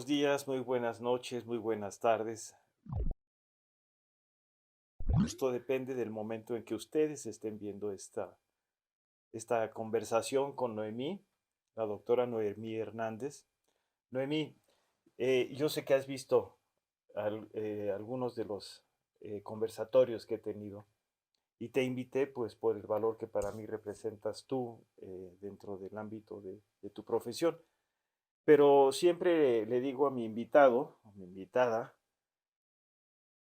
buenos días, muy buenas noches, muy buenas tardes. Esto depende del momento en que ustedes estén viendo esta conversación con Noemí, la doctora Noemí Hernández. Noemí, yo sé que has visto algunos de los conversatorios que he tenido y te invité pues por el valor que para mí representas tú dentro del ámbito de tu profesión. Pero siempre le digo a mi invitado, a mi invitada,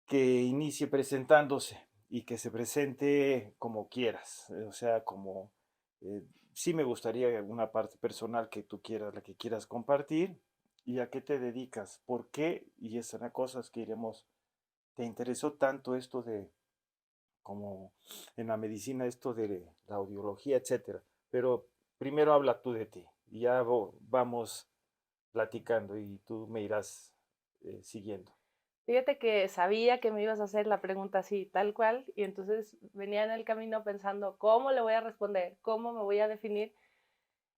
que inicie presentándose y que se presente como quieras, o sea, como sí me gustaría una parte personal que tú quieras, la que quieras compartir y a qué te dedicas, por qué, y esas son cosas que iremos, te interesó tanto esto de, como en la medicina, esto de la audiología, etcétera, pero primero habla tú de ti y ya vamos platicando y tú me irás siguiendo. Fíjate que sabía que me ibas a hacer la pregunta así, tal cual, y entonces venía en el camino pensando, ¿cómo le voy a responder? ¿Cómo me voy a definir?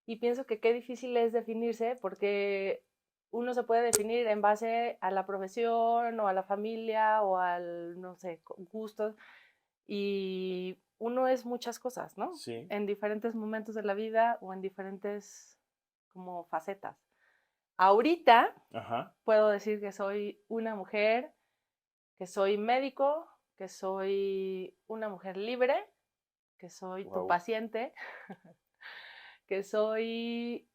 Y pienso que qué difícil es definirse porque uno se puede definir en base a la profesión o a la familia o al, no sé, gustos, y uno es muchas cosas, ¿no? Sí, En diferentes momentos de la vida o en diferentes como facetas. Ahorita ajá, puedo decir que soy una mujer, que soy médico, que soy una mujer libre, que soy tu wow. paciente, que soy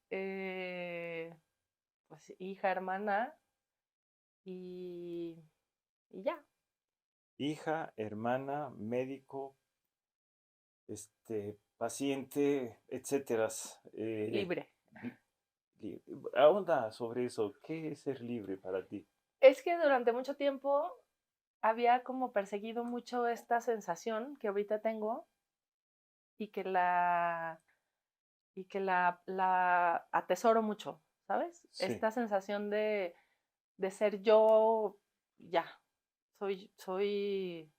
pues, hija, hermana y, y ya, Hija, hermana, médico, paciente, etcétera. libre. li- Ahonda sobre eso. ¿Qué es ser libre para ti? Es que durante mucho tiempo había como perseguido mucho esta sensación que ahorita tengo y que la atesoro mucho, ¿sabes? Sí, Esta sensación de ser yo, ya, soy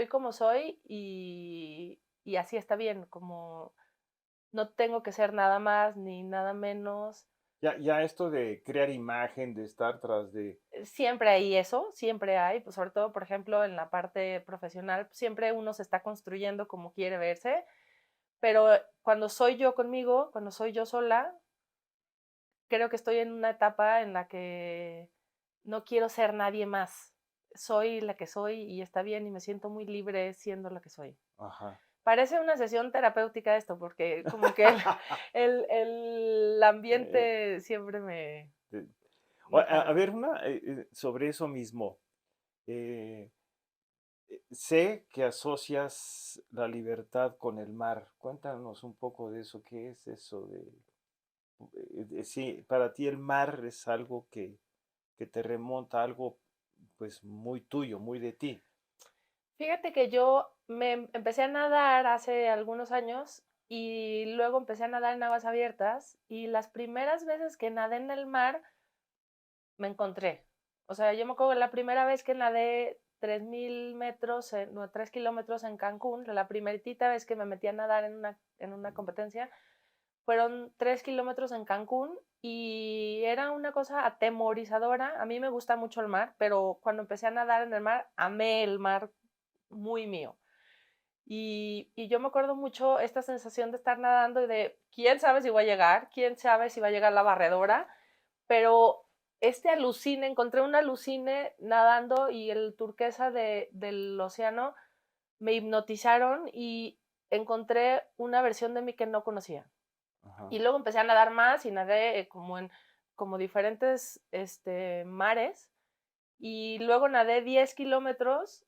como soy y así está bien, como no tengo que ser nada más ni nada menos. ya esto de crear imagen, de estar tras de... Siempre hay eso, siempre hay, pues sobre todo, por ejemplo, en la parte profesional, pues, siempre uno se está construyendo como quiere verse, pero cuando soy yo conmigo, cuando soy yo sola, creo que estoy en una etapa en la que no quiero ser nadie más. Soy la que soy y está bien y me siento muy libre siendo la que soy. Ajá. Parece una sesión terapéutica esto, porque como que el Eh, ambiente siempre de- me a jala. ver, sobre eso mismo. eh, Sé que asocias la libertad con el mar. Cuéntanos un poco de eso. ¿Qué es eso sí, para ti el mar es algo que te remonta a algo pues muy tuyo, muy de ti. Fíjate que yo me empecé a nadar hace algunos años y luego empecé a nadar en aguas abiertas y las primeras veces que nadé en el mar me encontré. O sea, yo me acuerdo la primera vez que nadé 3000 metros, no, 3 kilómetros en Cancún, la primeritita vez que me metí a nadar en una competencia, fueron 3 kilómetros en Cancún y era una cosa atemorizadora. A mí me gusta mucho el mar, pero cuando empecé a nadar en el mar, amé el mar muy mío. Y yo me acuerdo mucho esta sensación de estar nadando y de quién sabe si voy a llegar, quién sabe si va a llegar la barredora, pero encontré un alucine nadando y el turquesa del océano me hipnotizaron y encontré una versión de mí que no conocía. Ajá. Y luego empecé a nadar más y nadé como diferentes mares y luego nadé 10 kilómetros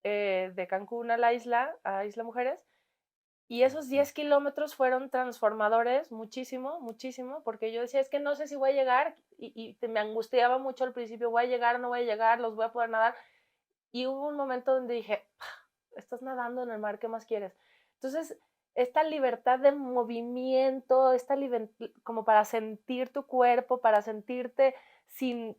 de Cancún a Isla Mujeres, y esos Ujú. 10 kilómetros fueron transformadores, muchísimo, muchísimo, porque yo decía, es que no sé si voy a llegar, y me angustiaba mucho al principio, voy a llegar, no voy a llegar, los voy a poder nadar, y hubo un momento donde dije, estás nadando en el mar, ¿qué más quieres? Entonces, esta libertad de movimiento, como para sentir tu cuerpo, para sentirte sin,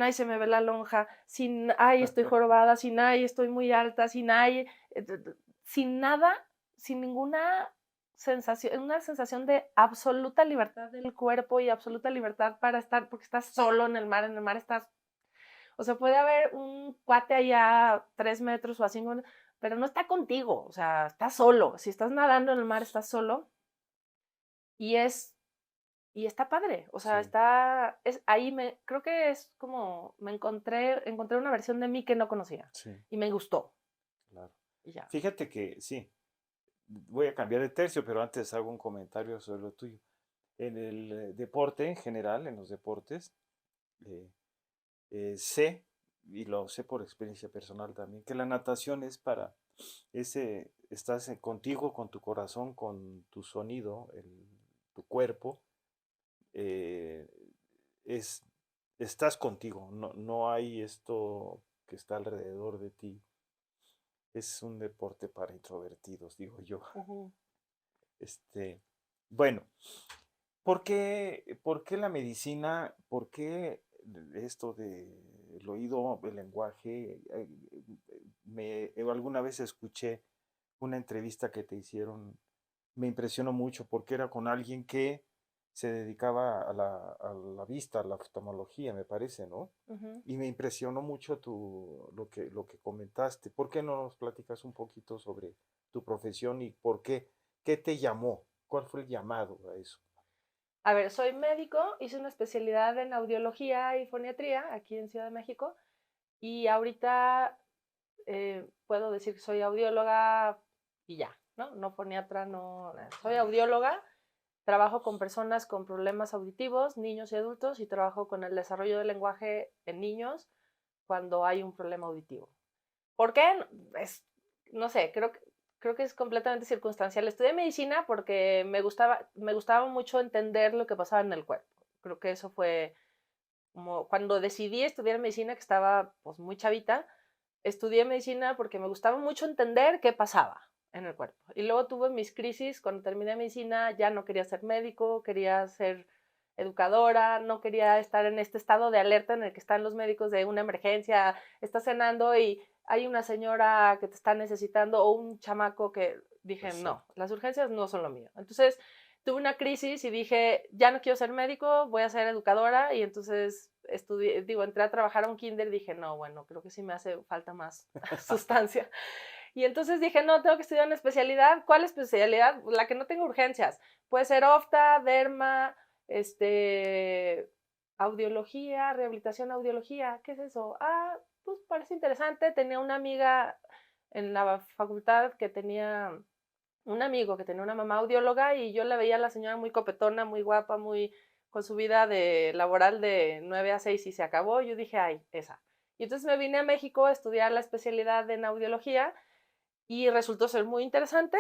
ay, se me ve la lonja, sin, ay, estoy jorobada, sin, ay, estoy muy alta, sin, ay, sin nada, sin ninguna una sensación de absoluta libertad del cuerpo y absoluta libertad para estar, porque estás solo en el mar estás, o sea, puede haber un cuate allá a 3 metros o a 5, pero no está contigo, o sea, estás solo. Si estás nadando en el mar, estás solo y es, y está padre, o sea, Sí, está, es, ahí creo que es como, encontré una versión de mí que no conocía sí, y me gustó claro. y ya. Fíjate que sí, voy a cambiar de tercio, pero antes hago un comentario sobre lo tuyo. En el deporte en general, en los deportes, eh, sé, y lo sé por experiencia personal también, que la natación es para ese, estás contigo, con tu corazón, con tu sonido, tu cuerpo, eh, es, estás contigo, no, no hay esto que está alrededor de ti. Es un deporte para introvertidos, digo yo. Ujú. Este, bueno, por qué la medicina? ¿Por qué esto del oído, el lenguaje? Alguna vez escuché una entrevista que te hicieron, me impresionó mucho porque era con alguien que se dedicaba a la vista, a la oftalmología, me parece, ¿no? Ujú. Y me impresionó mucho lo que comentaste. ¿Por qué no nos platicas un poquito sobre tu profesión y por qué? ¿Qué te llamó? ¿Cuál fue el llamado a eso? A ver, soy médico, hice una especialidad en audiología y foniatría aquí en Ciudad de México y ahorita puedo decir que soy audióloga y ya, ¿no? No foniatra, no, soy audióloga, trabajo con personas con problemas auditivos, niños y adultos, y trabajo con el desarrollo del lenguaje en niños cuando hay un problema auditivo. ¿Por qué? Es, no sé, creo que es completamente circunstancial. Estudié medicina porque me gustaba mucho entender lo que pasaba en el cuerpo. Creo que eso fue como cuando decidí estudiar medicina, que estaba pues muy chavita, estudié medicina porque me gustaba mucho entender qué pasaba en el cuerpo. Y luego tuve mis crisis, cuando terminé medicina ya no quería ser médico, quería ser educadora, no quería estar en este estado de alerta en el que están los médicos de una emergencia, estás cenando y hay una señora que te está necesitando o un chamaco que dije, no, Exacto. las urgencias no son lo mío. Entonces tuve una crisis y dije, ya no quiero ser médico, voy a ser educadora y entonces estudié, digo, entré a trabajar a un kinder y dije, no, bueno, creo que sí me hace falta más sustancia. Y entonces dije, no, tengo que estudiar una especialidad. ¿Cuál especialidad? La que no tenga urgencias. Puede ser ofta, derma, audiología, rehabilitación audiología. ¿Qué es eso? Ah, pues parece interesante. Tenía una amiga en la facultad que tenía un amigo que tenía una mamá audióloga y yo la veía a la señora muy copetona, muy guapa, muy con su vida de laboral de 9 a 6 y se acabó. Yo dije, ay, esa. Y entonces me vine a México a estudiar la especialidad en audiología y resultó ser muy interesante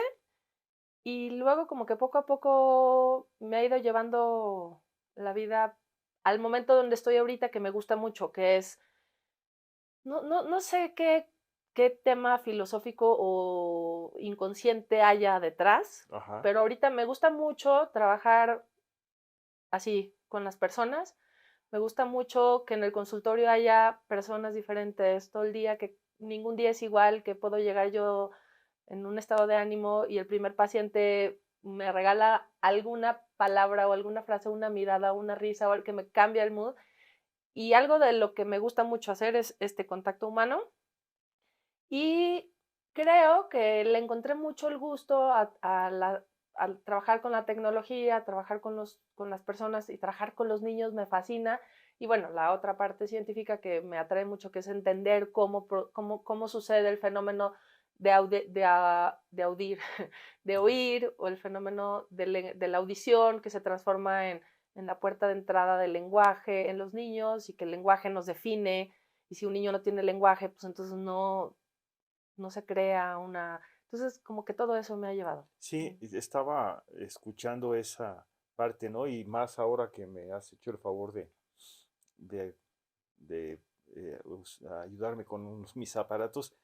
y luego como que poco a poco me ha ido llevando la vida al momento donde estoy ahorita que me gusta mucho, que es, no sé qué tema filosófico o inconsciente haya detrás, Ajá. pero ahorita me gusta mucho trabajar así con las personas. Me gusta mucho que en el consultorio haya personas diferentes todo el día, que ningún día es igual, que puedo llegar yo en un estado de ánimo y el primer paciente me regala alguna palabra o alguna frase, una mirada, una risa o el que me cambia el mood. Y algo de lo que me gusta mucho hacer es este contacto humano y creo que le encontré mucho el gusto al trabajar con la tecnología, a trabajar con las personas y trabajar con los niños me fascina. Y bueno, la otra parte científica que me atrae mucho, que es entender cómo sucede el fenómeno de audir, de oír, o el fenómeno de la audición que se transforma en la puerta de entrada del lenguaje en los niños y que el lenguaje nos define. Y si un niño no tiene lenguaje, pues entonces no se crea una... Entonces, como que todo eso me ha llevado. Sí, estaba escuchando esa parte, ¿no? Y más ahora que me has hecho el favor de, de, ayudarme con mis aparatos,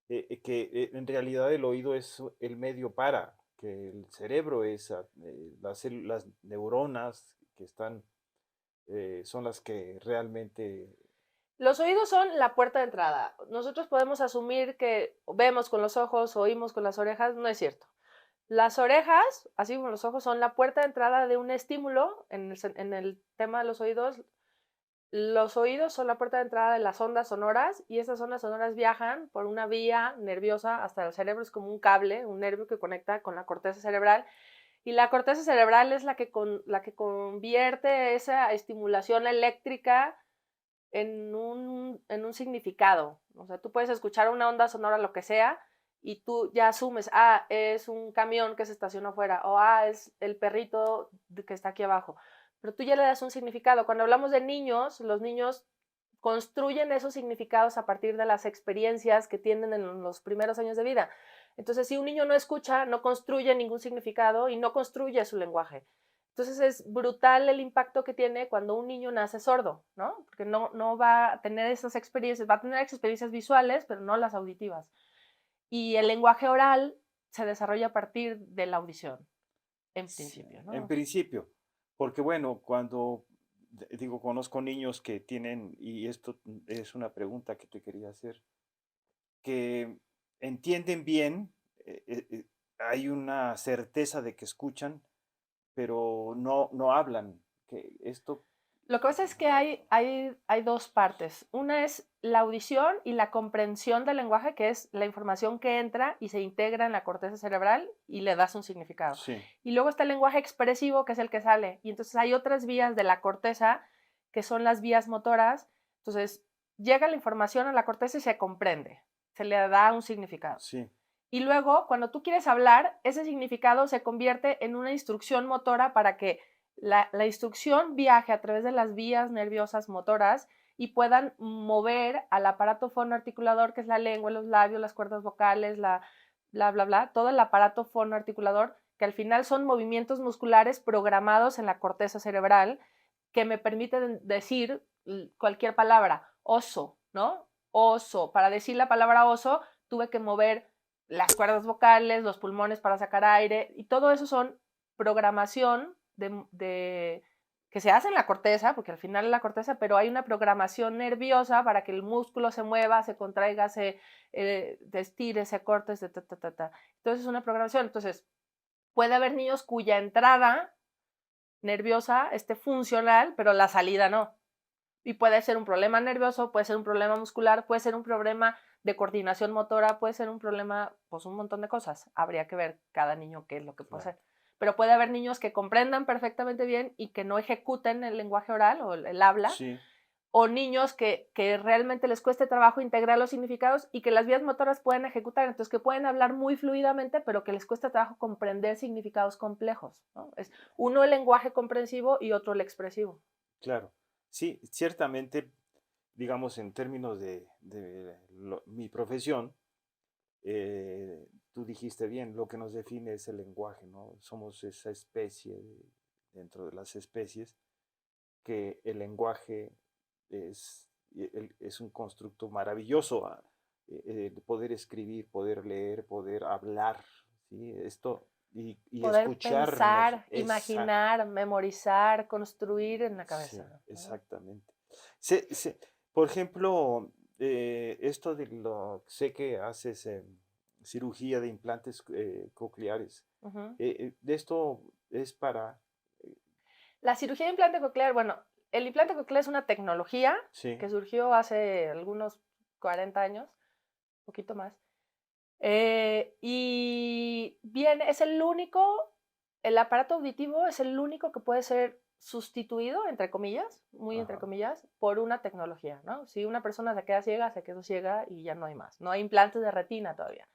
que en realidad el oído es el medio para, que el cerebro es las neuronas que están, son las que realmente, Los oídos son la puerta de entrada. Nosotros podemos asumir que vemos con los ojos, oímos con las orejas, no es cierto. Las orejas, así como los ojos, son la puerta de entrada de un estímulo. En el tema de los oídos son la puerta de entrada de las ondas sonoras y esas ondas sonoras viajan por una vía nerviosa hasta el cerebro. Es como un cable, un nervio que conecta con la corteza cerebral. Y la corteza cerebral es la que convierte esa estimulación eléctrica en un significado. O sea, tú puedes escuchar una onda sonora, lo que sea, y tú ya asumes, es un camión que se estaciona afuera, o es el perrito que está aquí abajo. Pero tú ya le das un significado. Cuando hablamos de niños, los niños construyen esos significados a partir de las experiencias que tienen en los primeros años de vida. Entonces, si un niño no escucha, no construye ningún significado y no construye su lenguaje. Entonces es brutal el impacto que tiene cuando un niño nace sordo, ¿no? Porque no va a tener esas experiencias, va a tener experiencias visuales, pero no las auditivas. Y el lenguaje oral se desarrolla a partir de la audición, en Sí, principio, en ¿no? principio, porque bueno, cuando digo, conozco niños que tienen, y esto es una pregunta que te quería hacer, que entienden bien, hay una certeza de que escuchan, pero no hablan, que esto, Lo que pasa es que hay dos partes. Una es la audición y la comprensión del lenguaje, que es la información que entra y se integra en la corteza cerebral y le das un significado. sí, Y luego está el lenguaje expresivo, que es el que sale. Y entonces hay otras vías de la corteza, que son las vías motoras. Entonces llega la información a la corteza y se comprende, se le da un significado. sí, Y luego, cuando tú quieres hablar, ese significado se convierte en una instrucción motora para que la instrucción viaje a través de las vías nerviosas motoras y puedan mover al aparato fonoarticulador, que es la lengua, los labios, las cuerdas vocales, bla, bla, bla, todo el aparato fonoarticulador, que al final son movimientos musculares programados en la corteza cerebral que me permiten decir cualquier palabra. Oso, ¿no? Oso. Para decir la palabra oso, tuve que mover las cuerdas vocales, los pulmones para sacar aire, y todo eso son programación que se hace en la corteza, porque al final es la corteza, pero hay una programación nerviosa para que el músculo se mueva, se contraiga, se estire, se corte, Entonces es una programación. Entonces, puede haber niños cuya entrada nerviosa esté funcional, pero la salida no. Y puede ser un problema nervioso, puede ser un problema muscular, puede ser un problema de coordinación motora, puede ser un problema, pues un montón de cosas. Habría que ver cada niño qué es lo que puede claro, ser. Pero puede haber niños que comprendan perfectamente bien y que no ejecuten el lenguaje oral o el habla, sí, o niños que realmente les cueste trabajo integrar los significados y que las vías motoras pueden ejecutar, entonces que pueden hablar muy fluidamente, pero que les cuesta trabajo comprender significados complejos, ¿no? Es uno el lenguaje comprensivo y otro el expresivo. claro. Sí, ciertamente, digamos, en términos de mi profesión, tú dijiste bien, lo que nos define es el lenguaje, ¿no? Somos esa especie dentro de las especies que el lenguaje es un constructo maravilloso, poder escribir, poder leer, poder hablar, ¿sí? Esto y Poder escucharnos, pensar, imaginar, memorizar, construir en la sí, cabeza, ¿no? exactamente. Por ejemplo, esto de lo, sé que haces cirugía de implantes cocleares. Ujú. De esto es para, eh, La cirugía de implante coclear, bueno, el implante coclear es una tecnología sí, que surgió hace algunos 40 años, un poquito más, y viene, es el aparato auditivo es el único que puede ser sustituido, entre comillas, muy entre ajá, comillas, por una tecnología, ¿no? Si una persona se queda ciega, se quedó ciega y ya no hay más. No hay implantes de retina todavía.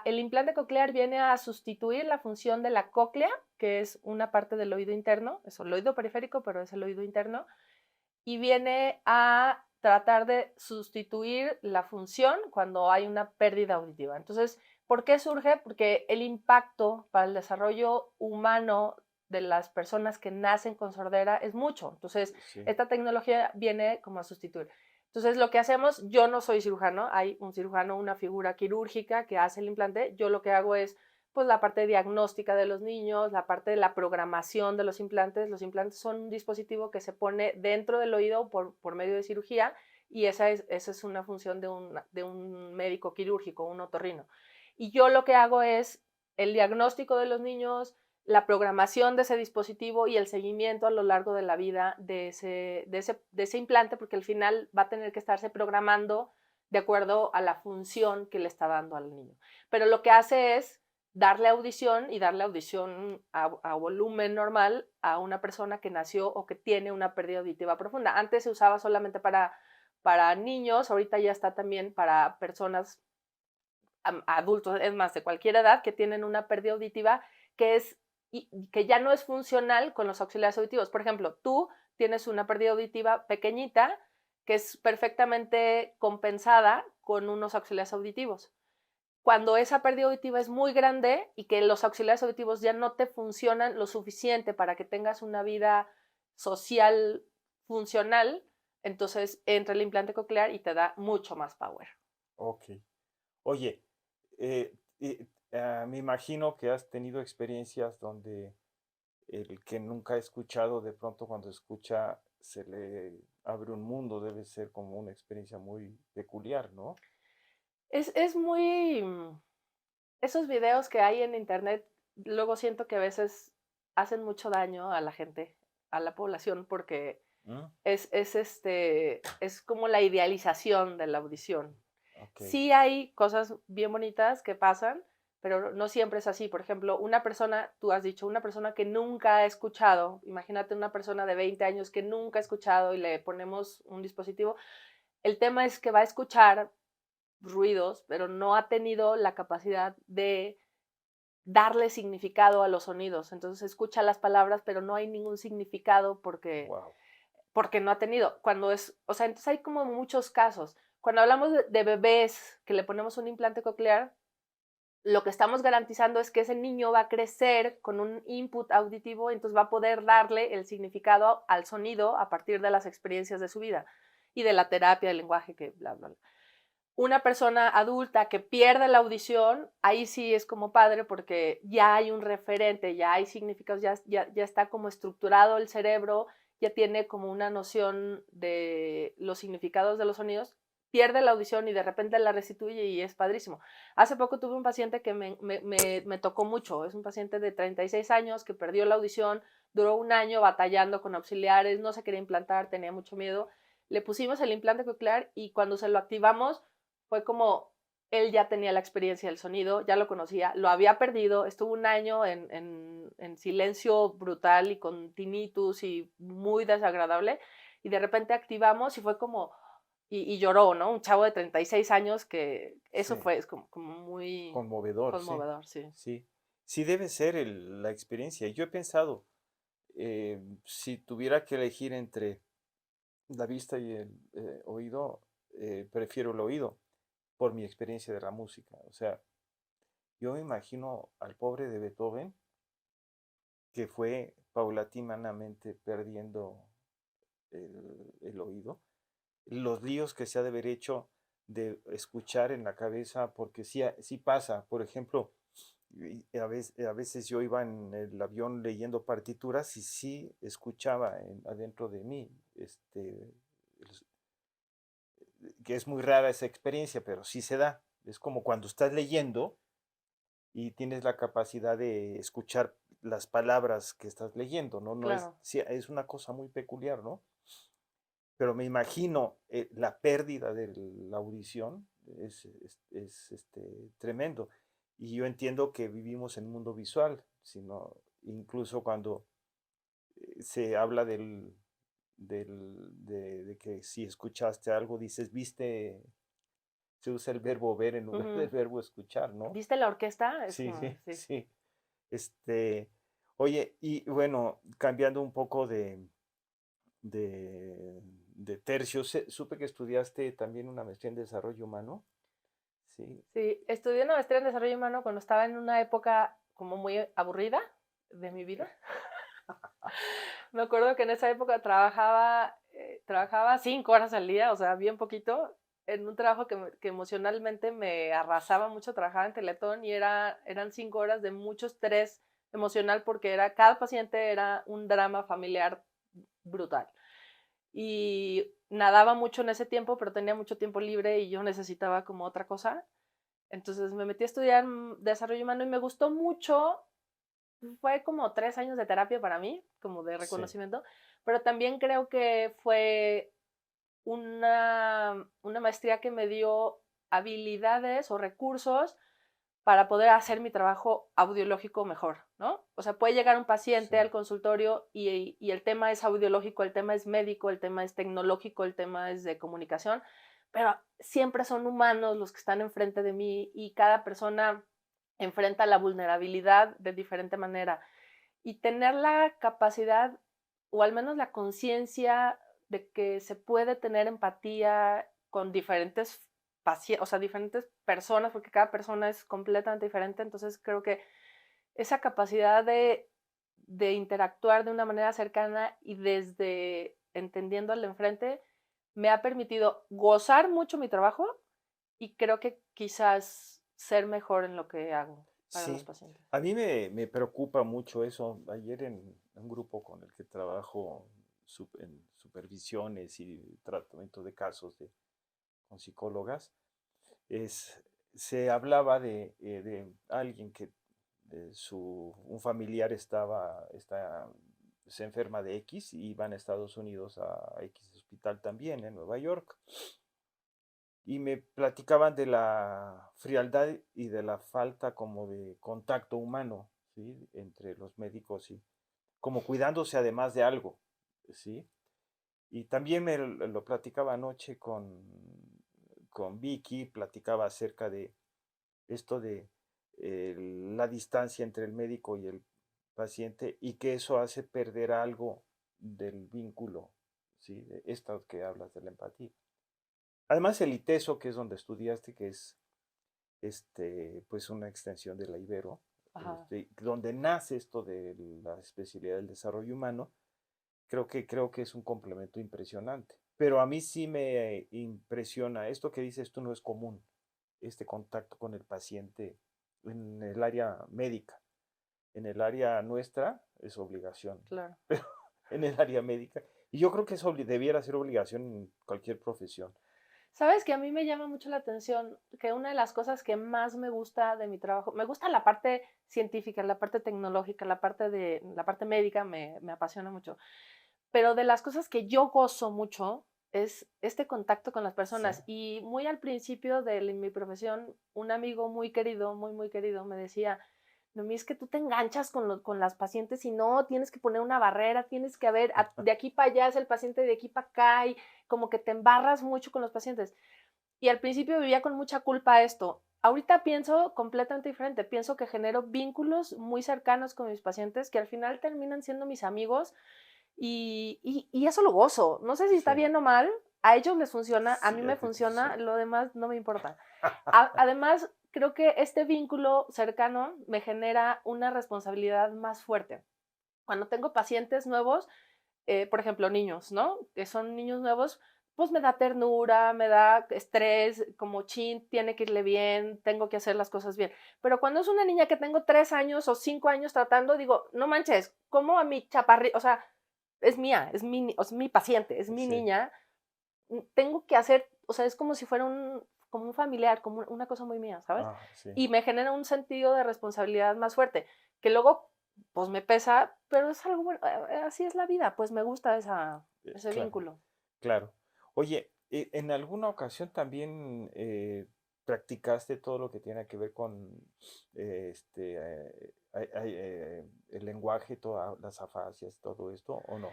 El implante coclear viene a sustituir la función de la cóclea, que es una parte del oído interno, es el oído periférico, pero es el oído interno, y viene a tratar de sustituir la función cuando hay una pérdida auditiva. Entonces, ¿por qué surge? Porque el impacto para el desarrollo humano de las personas que nacen con sordera es mucho. Entonces, sí, esta tecnología viene como a sustituir. Entonces, lo que hacemos, yo no soy cirujano, hay un cirujano, una figura quirúrgica que hace el implante. Yo lo que hago es pues la parte diagnóstica de los niños, la parte de la programación de los implantes. Los implantes son un dispositivo que se pone dentro del oído por medio de cirugía y esa es una función de un médico quirúrgico, un otorrino. Y yo lo que hago es el diagnóstico de los niños, la programación de ese dispositivo y el seguimiento a lo largo de la vida de ese implante, porque al final va a tener que estarse programando de acuerdo a la función que le está dando al niño. Pero lo que hace es darle audición y darle audición a volumen normal a una persona que nació o que tiene una pérdida auditiva profunda. Antes se usaba solamente para niños, ahorita ya está también para personas adultos, es más, de cualquier edad, que tienen una pérdida auditiva que es que ya no es funcional con los auxiliares auditivos. Por ejemplo, tú tienes una pérdida auditiva pequeñita que es perfectamente compensada con unos auxiliares auditivos. Cuando esa pérdida auditiva es muy grande y que los auxiliares auditivos ya no te funcionan lo suficiente para que tengas una vida social funcional, entonces entra el implante coclear y te da mucho más power. Ok. Oye, me imagino que has tenido experiencias donde el que nunca ha escuchado, de pronto cuando escucha se le abre un mundo, debe ser como una experiencia muy peculiar, ¿no? Es muy... Esos videos que hay en internet, luego siento que a veces hacen mucho daño a la gente, a la población, porque ¿Mm? es como la idealización de la audición. Ok. Sí hay cosas bien bonitas que pasan, pero no siempre es así. Por ejemplo, una persona, tú has dicho, una persona que nunca ha escuchado, imagínate una persona de 20 años que nunca ha escuchado y le ponemos un dispositivo, el tema es que va a escuchar ruidos, pero no ha tenido la capacidad de darle significado a los sonidos. Entonces escucha las palabras, pero no hay ningún significado Wow. porque no ha tenido. Cuando es, o sea, entonces hay como muchos casos. Cuando hablamos de bebés que le ponemos un implante coclear, lo que estamos garantizando es que ese niño va a crecer con un input auditivo, entonces va a poder darle el significado al sonido a partir de las experiencias de su vida y de la terapia del lenguaje que bla, bla, bla. Una persona adulta que pierde la audición, ahí sí es como padre porque ya hay un referente, ya hay significados, ya está como estructurado el cerebro, ya tiene como una noción de los significados de los sonidos, pierde la audición y de repente la restituye y es padrísimo. Hace poco tuve un paciente que me tocó mucho, es un paciente de 36 años que perdió la audición, duró un año batallando con auxiliares, no se quería implantar, tenía mucho miedo. Le pusimos el implante coclear y cuando se lo activamos, fue como él ya tenía la experiencia del sonido, ya lo conocía, lo había perdido, estuvo un año en silencio brutal y con tinnitus y muy desagradable, y de repente activamos y fue como, y lloró, ¿no? Un chavo de 36 años que eso Sí, fue, es como muy conmovedor, sí. conmovedor, sí. Sí, sí debe ser la experiencia. Yo he pensado, si tuviera que elegir entre la vista y el oído, prefiero el oído por mi experiencia de la música. O sea, yo me imagino al pobre de Beethoven que fue paulatinamente perdiendo el oído, los líos que se ha de haber hecho de escuchar en la cabeza, porque sí, sí pasa, por ejemplo, a veces yo iba en el avión leyendo partituras y sí escuchaba adentro de mí, que es muy rara esa experiencia, pero sí se da. Es como cuando estás leyendo y tienes la capacidad de escuchar las palabras que estás leyendo, ¿no? No es, Claro. sí, es una cosa muy peculiar, ¿no? Pero me imagino la pérdida de la audición tremendo. Y yo entiendo que vivimos en un mundo visual, sino incluso cuando se habla de que si escuchaste algo, dices, viste, se usa el verbo ver en lugar del Ujú. verbo escuchar, ¿no? ¿Viste la orquesta? Es Sí, como, sí. sí. Este, oye, y bueno, cambiando un poco de tercio, supe que estudiaste también una maestría en desarrollo humano. Sí. Sí, estudié una maestría en desarrollo humano cuando estaba en una época como muy aburrida de mi vida. Me acuerdo que en esa época trabajaba 5 horas al día, o sea, bien poquito, en un trabajo que emocionalmente me arrasaba mucho. Trabajaba en Teletón y eran 5 horas de mucho estrés emocional porque cada paciente era un drama familiar brutal. Y nadaba mucho en ese tiempo, pero tenía mucho tiempo libre y yo necesitaba como otra cosa. Entonces me metí a estudiar desarrollo humano y me gustó mucho. Fue como 3 años de terapia para mí, como de Sí, reconocimiento, pero también creo que fue una maestría que me dio habilidades o recursos para poder hacer mi trabajo audiológico mejor, ¿no? O sea, puede llegar un sí, paciente al consultorio y el tema es audiológico, el tema es médico, el tema es tecnológico, el tema es de comunicación, pero siempre son humanos los que están enfrente de mí y cada persona enfrenta la vulnerabilidad de diferente manera. Y tener la capacidad o al menos la conciencia de que se puede tener empatía con diferentes pacientes, o sea, diferentes personas, porque cada persona es completamente diferente. Entonces creo que esa capacidad de interactuar de una manera cercana y desde entendiendo al enfrente me ha permitido gozar mucho mi trabajo y creo que quizás ser mejor en lo que hago para los sí. pacientes. A mí me preocupa mucho eso. Ayer en un grupo con el que trabajo en supervisiones y tratamiento de casos con psicólogas, es, se hablaba de alguien que un familiar se enferma de X y van a Estados Unidos a X hospital también en Nueva York. Y me platicaban de la frialdad y de la falta como de contacto humano, ¿sí? Entre los médicos y como cuidándose además de algo, ¿sí? Y también lo platicaba anoche con Vicky, platicaba acerca de esto de la distancia entre el médico y el paciente y que eso hace perder algo del vínculo, ¿sí? De esto que hablas de la empatía. Además, el ITESO, que es donde estudiaste, que es pues una extensión de la Ibero, Ajá. donde nace esto de la especialidad del desarrollo humano, creo que es un complemento impresionante. Pero a mí sí me impresiona, esto que dices tú no es común, este contacto con el paciente en el área médica. En el área nuestra es obligación, Claro. pero en el área médica, y yo creo que eso debiera ser obligación en cualquier profesión. Sabes que a mí me llama mucho la atención que una de las cosas que más me gusta de mi trabajo, me gusta la parte científica, la parte tecnológica, la parte médica me apasiona mucho, pero de las cosas que yo gozo mucho es este contacto con las Sí, personas. Y muy al principio de mi profesión, un amigo muy querido, muy, muy querido, me decía, Noemí, es que tú te enganchas con las pacientes y no, tienes que poner una barrera, tienes que ver, de aquí para allá es el paciente, de aquí para acá, y como que te embarras mucho con los pacientes. Y al principio vivía con mucha culpa esto. Ahorita pienso completamente diferente. Pienso que genero vínculos muy cercanos con mis pacientes que al final terminan siendo mis amigos y eso lo gozo. No sé si está sí, bien o mal. A ellos les funciona, a sí, mí me sí. funciona, lo demás no me importa. Además, creo que este vínculo cercano me genera una responsabilidad más fuerte. Cuando tengo pacientes nuevos, por ejemplo, niños, ¿no? Que son niños nuevos, pues me da ternura, me da estrés, como chin, tiene que irle bien, tengo que hacer las cosas bien. Pero cuando es una niña que tengo 3 años o 5 años tratando, digo, no manches, ¿cómo a mi chaparrito? O sea, es mía, es mi paciente, es mi Sí, niña, tengo que hacer, o sea, es como si fuera como un familiar, como una cosa muy mía, ¿sabes? sí, Y me genera un sentido de responsabilidad más fuerte, que luego, pues me pesa, pero es algo bueno, así es la vida, pues me gusta ese claro, vínculo. claro. Oye, ¿en alguna ocasión también practicaste todo lo que tiene que ver con el lenguaje, todas las afasias, todo esto, o no?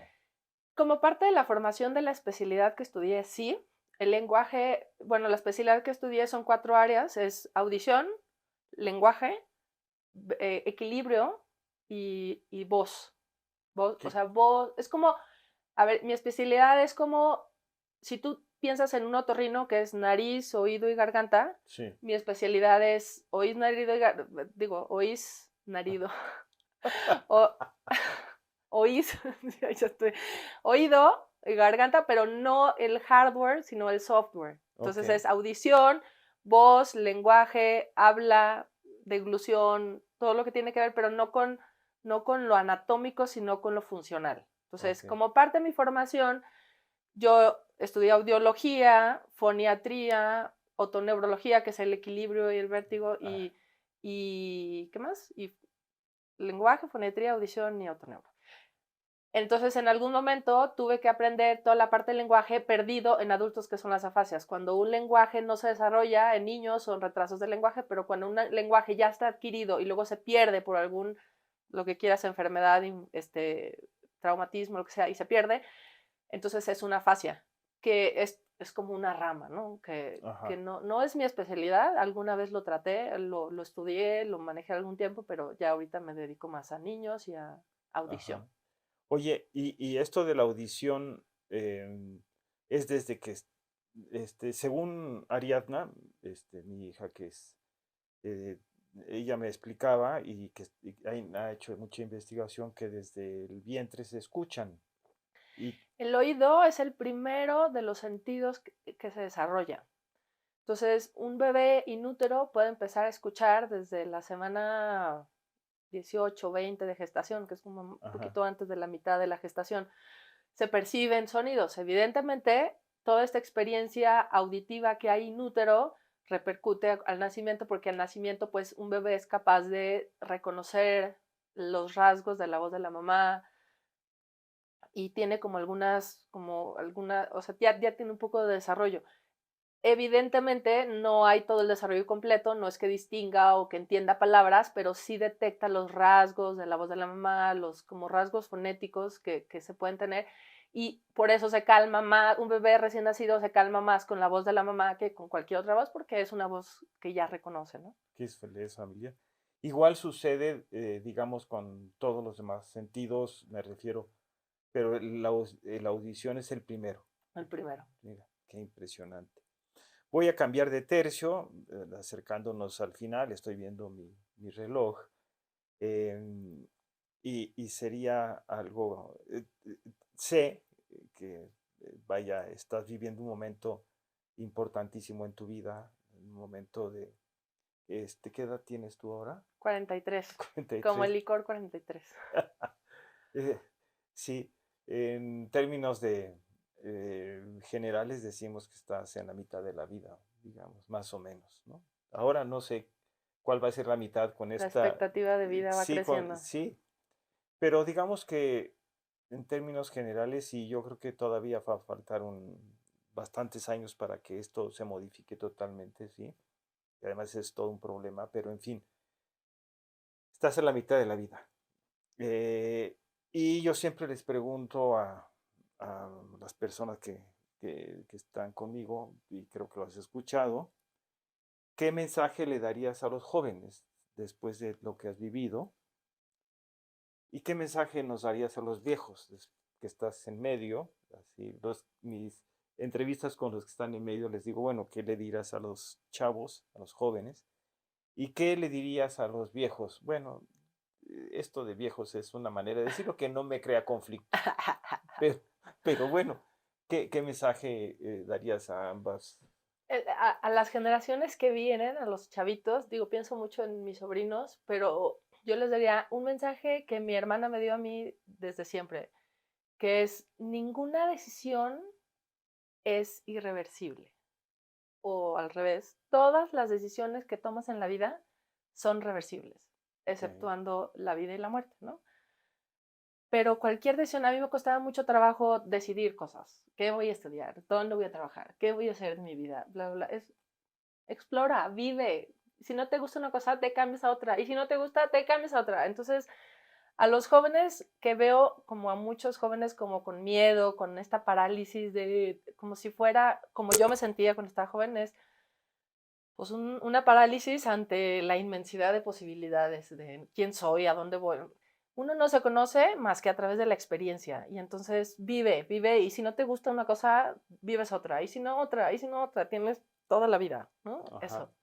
Como parte de la formación de la especialidad que estudié, sí, el lenguaje, bueno, la especialidad que estudié son 4 áreas, es audición, lenguaje, equilibrio y voz. Voz, o ¿Qué? sea, voz, es como, a ver, mi especialidad es como, si tú piensas en un otorrino que es nariz, oído y garganta, Sí. mi especialidad es oíz, narido y digo, oíz, narido, o, oíz, ya estoy, oído y garganta, pero no el hardware, sino el software. Ok, Entonces es audición, voz, lenguaje, habla, deglución, todo lo que tiene que ver, pero no con lo anatómico, sino con lo funcional. Entonces, ok, como parte de mi formación, yo estudié audiología, foniatría, otoneurología, que es el equilibrio y el vértigo, y ¿qué más? Y lenguaje, fonetría, audición y otoneuro. Entonces, en algún momento tuve que aprender toda la parte del lenguaje perdido en adultos, que son las afasias. Cuando un lenguaje no se desarrolla en niños, son retrasos del lenguaje, pero cuando un lenguaje ya está adquirido y luego se pierde por algún, lo que quieras, enfermedad, traumatismo, lo que sea, y se pierde, entonces es una afasia, que es como una rama, ¿no? Que no es mi especialidad. Alguna vez lo traté, lo estudié, lo manejé algún tiempo, pero ya ahorita me dedico más a niños y a audición. Ajá. Oye, y esto de la audición, es desde que, según Ariadna, mi hija que es, eh, ella me explicaba y que ha hecho mucha investigación que desde el vientre se escuchan. Y, El oído es el primero de los sentidos que se desarrolla. Entonces, un bebé inútero puede empezar a escuchar desde la semana 18, 20 de gestación, que es como un ajá, poquito antes de la mitad de la gestación. Se perciben sonidos. Evidentemente, toda esta experiencia auditiva que hay inútero repercute al nacimiento, porque al nacimiento, pues, un bebé es capaz de reconocer los rasgos de la voz de la mamá, y tiene como o sea, ya tiene un poco de desarrollo. Evidentemente no hay todo el desarrollo completo, no es que distinga o que entienda palabras, pero sí detecta los rasgos de la voz de la mamá, los como rasgos fonéticos que se pueden tener, y por eso se calma más, un bebé recién nacido se calma más con la voz de la mamá que con cualquier otra voz, porque es una voz que ya reconoce, ¿no? que es familiar. Igual sucede, digamos, con todos los demás sentidos, me refiero, pero la audición es el primero. El primero. Mira, qué impresionante. Voy a cambiar de tercio, acercándonos al final, estoy viendo mi reloj, em, y sería algo, sé que, vaya, estás viviendo un momento importantísimo en tu vida, un momento de, ¿qué edad tienes tú ahora? 43, como 43. el licor 43. Eh, sí, en términos de generales decimos que estás en la mitad de la vida, digamos, más o menos, ¿no? Ahora no sé cuál va a ser la mitad con La esta, expectativa de vida va sí, creciendo. sí, pero digamos que en términos generales, sí, yo creo que todavía va a faltar bastantes años para que esto se modifique totalmente, sí. Y además es todo un problema, pero en fin, estás en la mitad de la vida. Eh, y yo siempre les pregunto a las personas que están conmigo, y creo que lo has escuchado, ¿qué mensaje le darías a los jóvenes después de lo que has vivido? ¿Y qué mensaje nos darías a los viejos que estás en medio? Así, mis entrevistas con los que están en medio les digo, bueno, ¿qué le dirás a los chavos, a los jóvenes? ¿Y qué le dirías a los viejos? Bueno, esto de viejos es una manera de decirlo que no me crea conflicto. Pero, pero bueno, ¿qué mensaje darías a ambas? A las generaciones que vienen, a los chavitos, digo, pienso mucho en mis sobrinos, pero yo les daría un mensaje que mi hermana me dio a mí desde siempre, que es: ninguna decisión es irreversible. O al revés, todas las decisiones que tomas en la vida son reversibles, Okay. exceptuando la vida y la muerte, ¿no? Pero cualquier decisión, a mí me costaba mucho trabajo decidir cosas. ¿Qué voy a estudiar? ¿Dónde voy a trabajar? ¿Qué voy a hacer de mi vida? Bla, bla, bla. Explora, vive. Si no te gusta una cosa, te cambias a otra. Y si no te gusta, te cambias a otra. Entonces, a los jóvenes que veo, como a muchos jóvenes, como con miedo, con esta parálisis de, como si fuera, como yo me sentía cuando estaba joven, es pues una parálisis ante la inmensidad de posibilidades de quién soy, a dónde voy. Uno no se conoce más que a través de la experiencia, y entonces vive, y si no te gusta una cosa, vives otra, y si no otra, y si no otra, tienes toda la vida, ¿no? Ajá, Eso.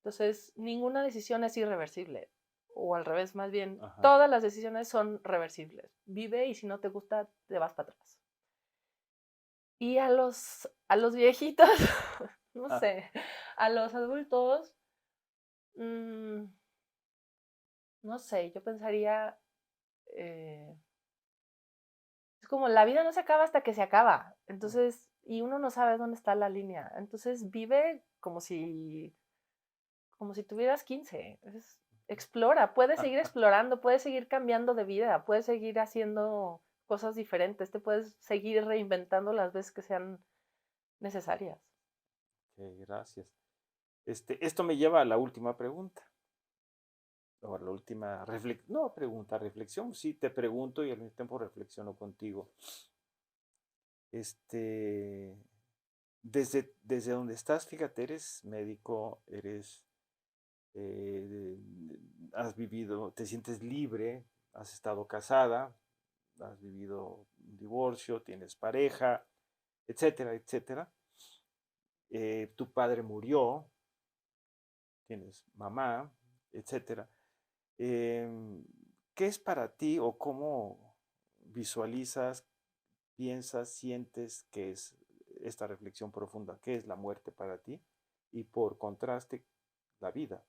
Entonces, ninguna decisión es irreversible, o al revés, más bien, ajá. todas las decisiones son reversibles. Vive, y si no te gusta, te vas para atrás. Y a los viejitos, no Ah, sé, a los adultos, mm, no sé, yo pensaría, eh, es como la vida no se acaba hasta que se acaba, entonces, y uno no sabe dónde está la línea, entonces vive como si tuvieras 15. Explora, puedes seguir explorando, puedes seguir cambiando de vida, puedes seguir haciendo cosas diferentes, te puedes seguir reinventando las veces que sean necesarias. Gracias. Esto me lleva a la última pregunta, o a la última reflexión. Sí, te pregunto y al mismo tiempo reflexiono contigo. Desde donde estás, fíjate, eres médico, eh, has vivido, te sientes libre, has estado casada, has vivido un divorcio, tienes pareja, etcétera, etcétera. Tu padre murió, tienes mamá, etcétera. ¿Qué es para ti o cómo visualizas, piensas, sientes que es esta reflexión profunda? ¿Qué es la muerte para ti? Y por contraste, la vida.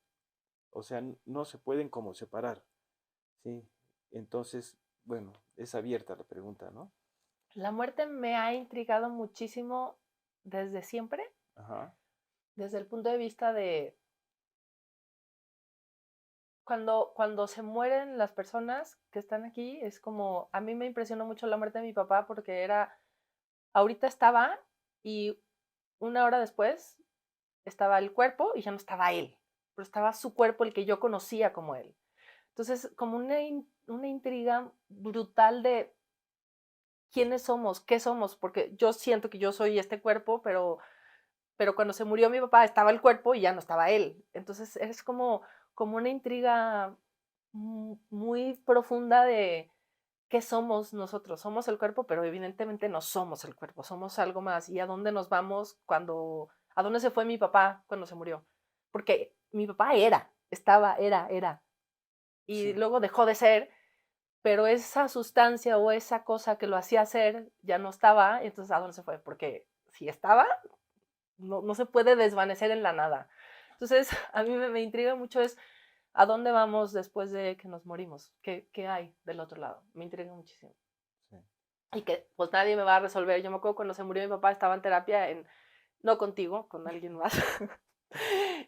O sea, no se pueden como separar, ¿sí? Entonces, bueno, es abierta la pregunta, ¿no? La muerte me ha intrigado muchísimo desde siempre, Ajá, desde el punto de vista de cuando se mueren las personas que están aquí, es como, a mí me impresionó mucho la muerte de mi papá porque ahorita estaba y una hora después estaba el cuerpo y ya no estaba él, pero estaba su cuerpo, el que yo conocía como él. Entonces, como una intriga brutal de quiénes somos, qué somos, porque yo siento que yo soy este cuerpo, pero cuando se murió mi papá estaba el cuerpo y ya no estaba él. Entonces es como una intriga muy profunda de qué somos nosotros. Somos el cuerpo, pero evidentemente no somos el cuerpo, somos algo más. ¿Y a dónde nos vamos a dónde se fue mi papá cuando se murió? Porque mi papá era. Y sí, luego dejó de ser, pero esa sustancia o esa cosa que lo hacía ser ya no estaba, entonces ¿a dónde se fue? Porque si estaba, no se puede desvanecer en la nada. Entonces, a mí me intriga mucho es a dónde vamos después de que nos morimos, qué hay del otro lado. Me intriga muchísimo. sí. Y que pues nadie me va a resolver. Yo me acuerdo cuando se murió mi papá, estaba en terapia, no contigo, con alguien más.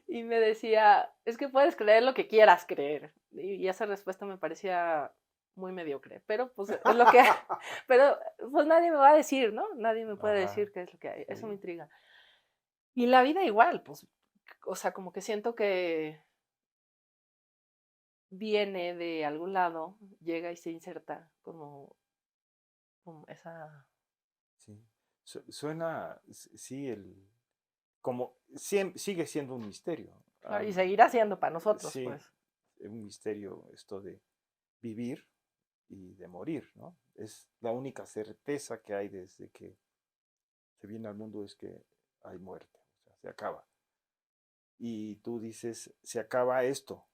Y me decía, es que puedes creer lo que quieras creer. Y esa respuesta me parecía muy mediocre, pero pues es lo que, pero pues nadie me va a decir, ¿no? Nadie me puede Ajá, decir qué es lo que hay. Eso me sí, intriga. Y la vida igual, pues, o sea, como que siento que viene de algún lado, llega y se inserta como esa... sí. Suena, sí, sigue siendo un misterio. Claro, y seguirá siendo para nosotros, Sí, pues. un misterio esto de vivir y de morir, ¿no? Es la única certeza que hay desde que se viene al mundo es que hay muerte, o sea, se acaba. Y tú dices, se acaba esto,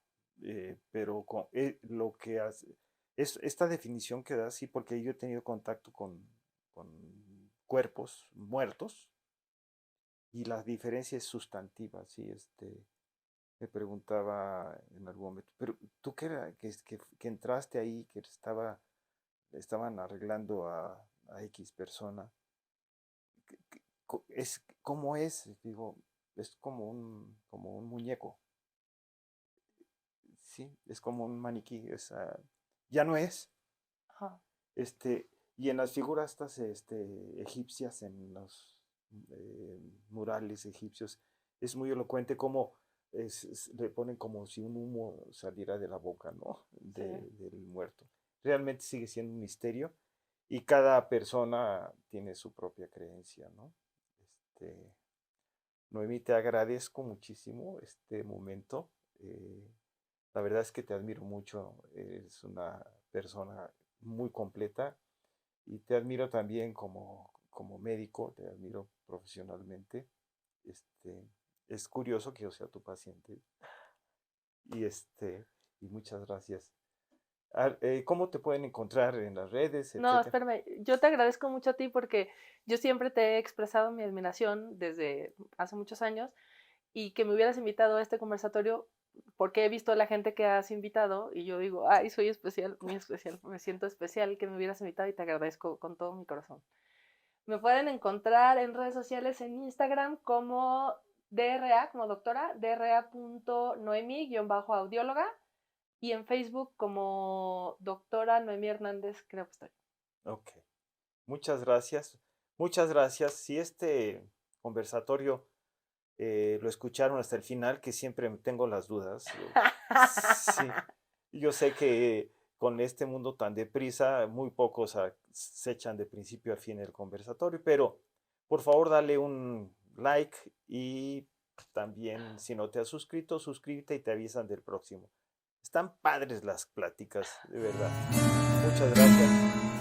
pero lo que hace, es esta definición que da, sí, porque yo he tenido contacto con cuerpos muertos y la diferencia es sustantiva, sí, me preguntaba en algún momento, pero tú que, que entraste ahí, que estaban arreglando a X persona, ¿cómo es? Digo, es como un muñeco, sí, es como un maniquí, ya no es, Ajá. este, y en las figuras estas, egipcias, en los murales egipcios, es muy elocuente como le ponen como si un humo saliera de la boca, ¿no? Sí. Del muerto. Realmente sigue siendo un misterio y cada persona tiene su propia creencia, ¿no? Este, Noemí, te agradezco muchísimo este momento. La verdad es que te admiro mucho. Eres una persona muy completa y te admiro también como médico, te admiro profesionalmente. Este, es curioso que yo sea tu paciente y, y muchas gracias. ¿Cómo te pueden encontrar en las redes, No, etcétera? espérame, yo te agradezco mucho a ti porque yo siempre te he expresado mi admiración desde hace muchos años y que me hubieras invitado a este conversatorio porque he visto a la gente que has invitado y yo digo, ay, soy especial, muy especial, me siento especial que me hubieras invitado y te agradezco con todo mi corazón. Me pueden encontrar en redes sociales en Instagram como DRA como doctora, dra.noemi_audióloga, y en Facebook como doctora Noemí Hernández, creo que estoy. Ok. Muchas gracias. Muchas gracias. Si este conversatorio lo escucharon hasta el final, que siempre tengo las dudas. Sí, yo sé que con este mundo tan deprisa, muy pocos se echan de principio a fin el conversatorio, pero por favor dale un like y también si no te has suscrito, suscríbete y te avisan del próximo. Están padres las pláticas, de verdad. Muchas gracias.